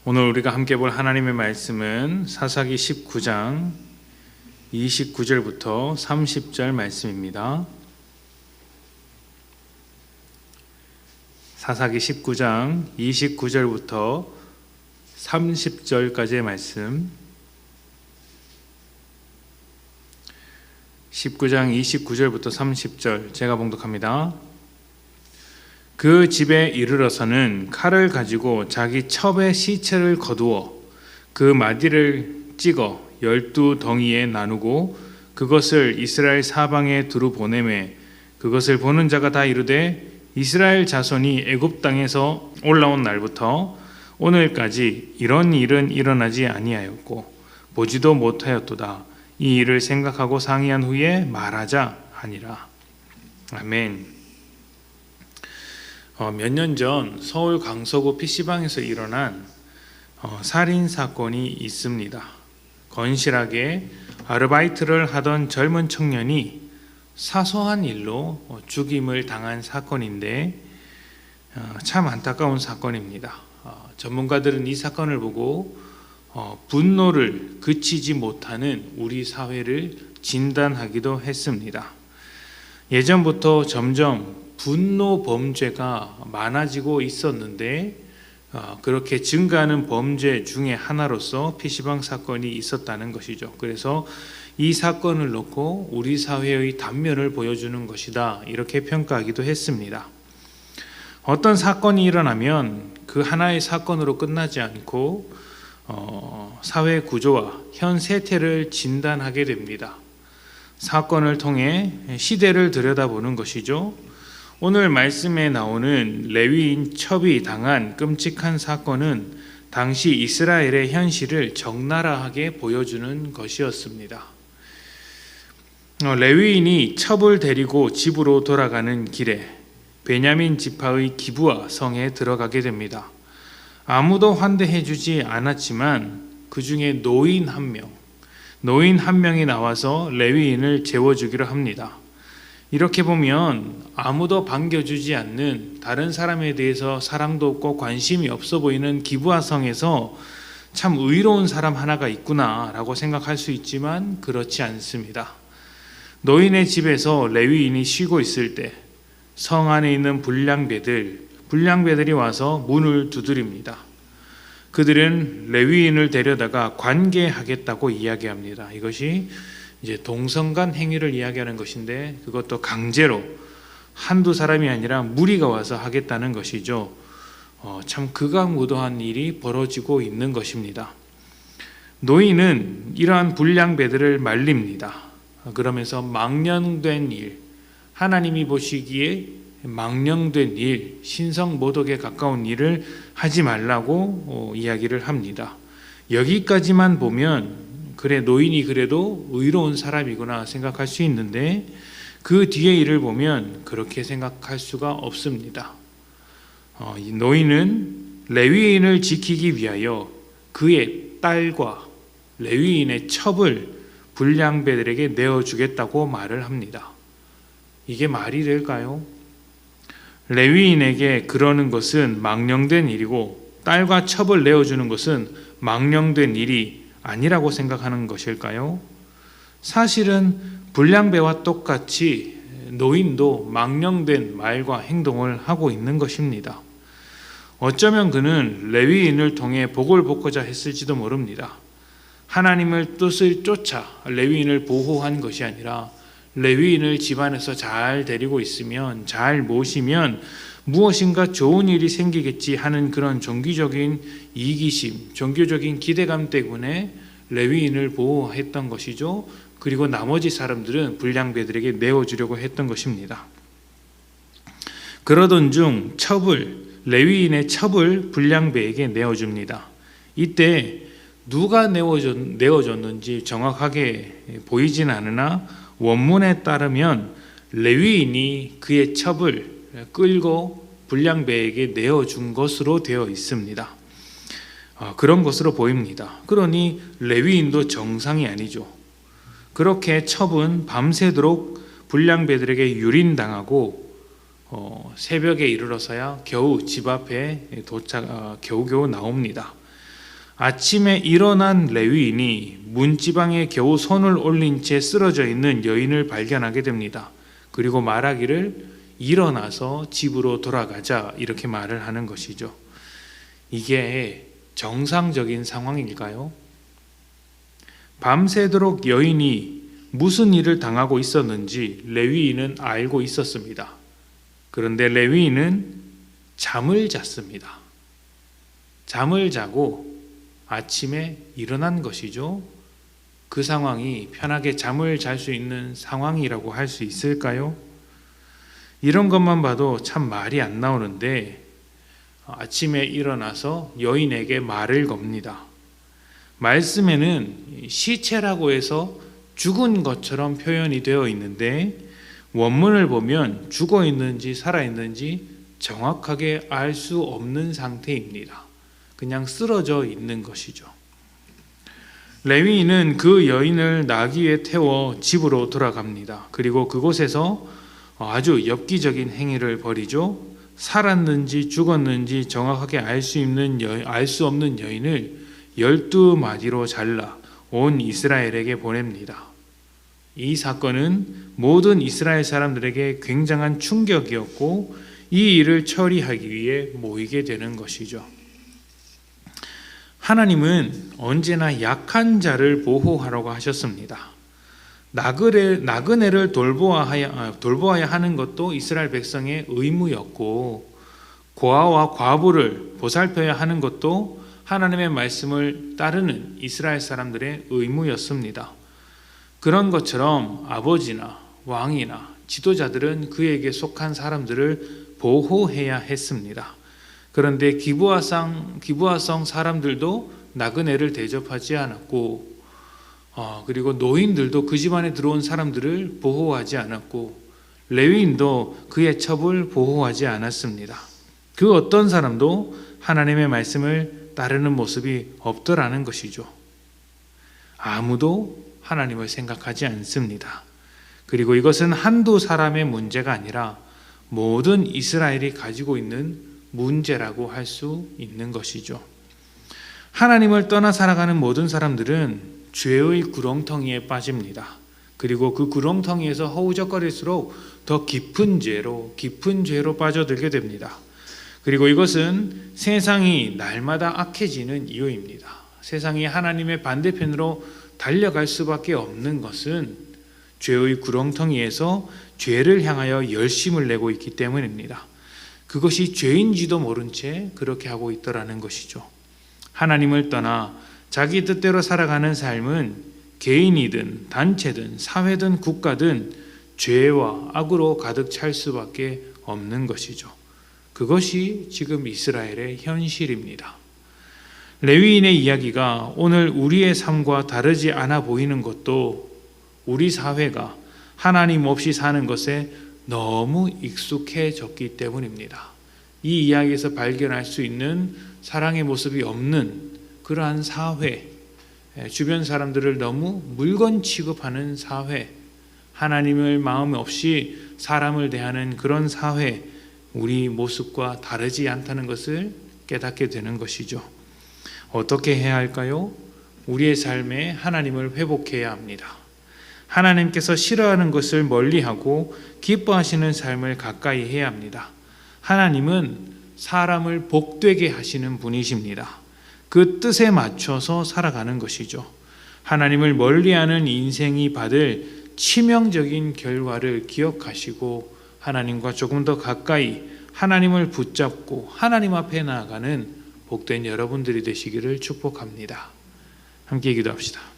오늘 우리가 함께 볼 하나님의 말씀은 사사기 19장 29절부터 30절 말씀입니다. 사사기 19장 29절부터 30절까지의 말씀. 19장 29절부터 30절 제가 봉독합니다. 그 집에 이르러서는 칼을 가지고 자기 첩의 시체를 거두어 그 마디를 찍어 12덩이에 나누고 그것을 이스라엘 사방에 두루 보내매 그것을 보는 자가 다 이르되 이스라엘 자손이 애굽 땅에서 올라온 날부터 오늘까지 이런 일은 일어나지 아니하였고 보지도 못하였도다. 이 일을 생각하고 상의한 후에 말하자 하니라. 아멘. 몇 년 전 서울 강서구 PC방에서 일어난 살인 사건이 있습니다. 건실하게 아르바이트를 하던 젊은 청년이 사소한 일로 죽임을 당한 사건인데 참 안타까운 사건입니다. 전문가들은 이 사건을 보고 분노를 그치지 못하는 우리 사회를 진단하기도 했습니다. 예전부터 점점 분노 범죄가 많아지고 있었는데 그렇게 증가하는 범죄 중에 하나로서 PC방 사건이 있었다는 것이죠. 그래서 이 사건을 놓고 우리 사회의 단면을 보여주는 것이다 이렇게 평가하기도 했습니다. 어떤 사건이 일어나면 그 하나의 사건으로 끝나지 않고 사회 구조와 현 세태를 진단하게 됩니다. 사건을 통해 시대를 들여다보는 것이죠. 오늘 말씀에 나오는 레위인 첩이 당한 끔찍한 사건은 당시 이스라엘의 현실을 적나라하게 보여주는 것이었습니다. 레위인이 첩을 데리고 집으로 돌아가는 길에 베냐민 지파의 기브아 성에 들어가게 됩니다. 아무도 환대해주지 않았지만 그 중에 노인 한 명이 나와서 레위인을 재워주기로 합니다. 이렇게 보면 아무도 반겨주지 않는 다른 사람에 대해서 사랑도 없고 관심이 없어 보이는 기브아 성에서 참 의로운 사람 하나가 있구나라고 생각할 수 있지만 그렇지 않습니다. 노인의 집에서 레위인이 쉬고 있을 때 성 안에 있는 불량배들이 와서 문을 두드립니다. 그들은 레위인을 데려다가 관계하겠다고 이야기합니다. 이것이 이제 동성간 행위를 이야기하는 것인데 그것도 강제로 한두 사람이 아니라 무리가 와서 하겠다는 것이죠. 참 극악무도한 일이 벌어지고 있는 것입니다. 노인은 이러한 불량배들을 말립니다. 그러면서 망령된 일, 하나님이 보시기에 망령된 일, 신성모독에 가까운 일을 하지 말라고 이야기를 합니다. 여기까지만 보면 그래 노인이 그래도 의로운 사람이구나 생각할 수 있는데 그 뒤에 일을 보면 그렇게 생각할 수가 없습니다. 이 노인은 레위인을 지키기 위하여 그의 딸과 레위인의 첩을 불량배들에게 내어주겠다고 말을 합니다. 이게 말이 될까요? 레위인에게 그러는 것은 망령된 일이고 딸과 첩을 내어주는 것은 망령된 일이 아니라고 생각하는 것일까요? 사실은 불량배와 똑같이 노인도 망령된 말과 행동을 하고 있는 것입니다. 어쩌면 그는 레위인을 통해 복을 받고자 했을지도 모릅니다. 하나님의 뜻을 쫓아 레위인을 보호한 것이 아니라 레위인을 집안에서 잘 데리고 있으면 잘 모시면 무엇인가 좋은 일이 생기겠지 하는 그런 종교적인 이기심, 종교적인 기대감 때문에 레위인을 보호했던 것이죠. 그리고 나머지 사람들은 불량배들에게 내어주려고 했던 것입니다. 그러던 중 레위인의 첩을 불량배에게 내어줍니다. 이때 누가 내어줬는지 정확하게 보이진 않으나 원문에 따르면 레위인이 그의 첩을 끌고 불량배에게 내어준 것으로 되어 있습니다. 그런 것으로 보입니다. 그러니 레위인도 정상이 아니죠. 그렇게 첩은 밤새도록 불량배들에게 유린당하고 새벽에 이르러서야 겨우 집 앞에 겨우겨우 나옵니다. 아침에 일어난 레위인이 문지방에 겨우 손을 올린 채 쓰러져 있는 여인을 발견하게 됩니다. 그리고 말하기를 일어나서 집으로 돌아가자, 이렇게 말을 하는 것이죠. 이게 정상적인 상황일까요? 밤새도록 여인이 무슨 일을 당하고 있었는지 레위인은 알고 있었습니다. 그런데 레위인은 잠을 잤습니다. 잠을 자고 아침에 일어난 것이죠. 그 상황이 편하게 잠을 잘 수 있는 상황이라고 할 수 있을까요? 이런 것만 봐도 참 말이 안 나오는데, 아침에 일어나서 여인에게 말을 겁니다. 말씀에는 시체라고 해서 죽은 것처럼 표현이 되어 있는데, 원문을 보면 죽어 있는지 살아 있는지 정확하게 알 수 없는 상태입니다. 그냥 쓰러져 있는 것이죠. 레위인은 그 여인을 나귀에 태워 집으로 돌아갑니다. 그리고 그곳에서 아주 엽기적인 행위를 벌이죠. 살았는지 죽었는지 정확하게 알 수 없는 여인을 12마디로 잘라 온 이스라엘에게 보냅니다. 이 사건은 모든 이스라엘 사람들에게 굉장한 충격이었고, 이 일을 처리하기 위해 모이게 되는 것이죠. 하나님은 언제나 약한 자를 보호하라고 하셨습니다. 나그네를 돌보아야 하는 것도 이스라엘 백성의 의무였고, 고아와 과부를 보살펴야 하는 것도 하나님의 말씀을 따르는 이스라엘 사람들의 의무였습니다. 그런 것처럼 아버지나 왕이나 지도자들은 그에게 속한 사람들을 보호해야 했습니다. 그런데 기브아성 사람들도 나그네를 대접하지 않았고, 그리고 노인들도 그 집안에 들어온 사람들을 보호하지 않았고, 레위인도 그의 첩을 보호하지 않았습니다. 그 어떤 사람도 하나님의 말씀을 따르는 모습이 없더라는 것이죠. 아무도 하나님을 생각하지 않습니다. 그리고 이것은 한두 사람의 문제가 아니라 모든 이스라엘이 가지고 있는 문제라고 할 수 있는 것이죠. 하나님을 떠나 살아가는 모든 사람들은 죄의 구렁텅이에 빠집니다. 그리고 그 구렁텅이에서 허우적거릴수록 더 깊은 죄로 빠져들게 됩니다. 그리고 이것은 세상이 날마다 악해지는 이유입니다. 세상이 하나님의 반대편으로 달려갈 수밖에 없는 것은 죄의 구렁텅이에서 죄를 향하여 열심을 내고 있기 때문입니다. 그것이 죄인지도 모른 채 그렇게 하고 있더라는 것이죠. 하나님을 떠나 자기 뜻대로 살아가는 삶은 개인이든 단체든 사회든 국가든 죄와 악으로 가득 찰 수밖에 없는 것이죠. 그것이 지금 이스라엘의 현실입니다. 레위인의 이야기가 오늘 우리의 삶과 다르지 않아 보이는 것도 우리 사회가 하나님 없이 사는 것에 너무 익숙해졌기 때문입니다. 이 이야기에서 발견할 수 있는 사랑의 모습이 없는 그러한 사회, 주변 사람들을 너무 물건 취급하는 사회, 하나님을 마음 없이 사람을 대하는 그런 사회, 우리 모습과 다르지 않다는 것을 깨닫게 되는 것이죠. 어떻게 해야 할까요? 우리의 삶에 하나님을 회복해야 합니다. 하나님께서 싫어하는 것을 멀리하고 기뻐하시는 삶을 가까이 해야 합니다. 하나님은 사람을 복되게 하시는 분이십니다. 그 뜻에 맞춰서 살아가는 것이죠. 하나님을 멀리하는 인생이 받을 치명적인 결과를 기억하시고 하나님과 조금 더 가까이 하나님을 붙잡고 하나님 앞에 나아가는 복된 여러분들이 되시기를 축복합니다. 함께 기도합시다.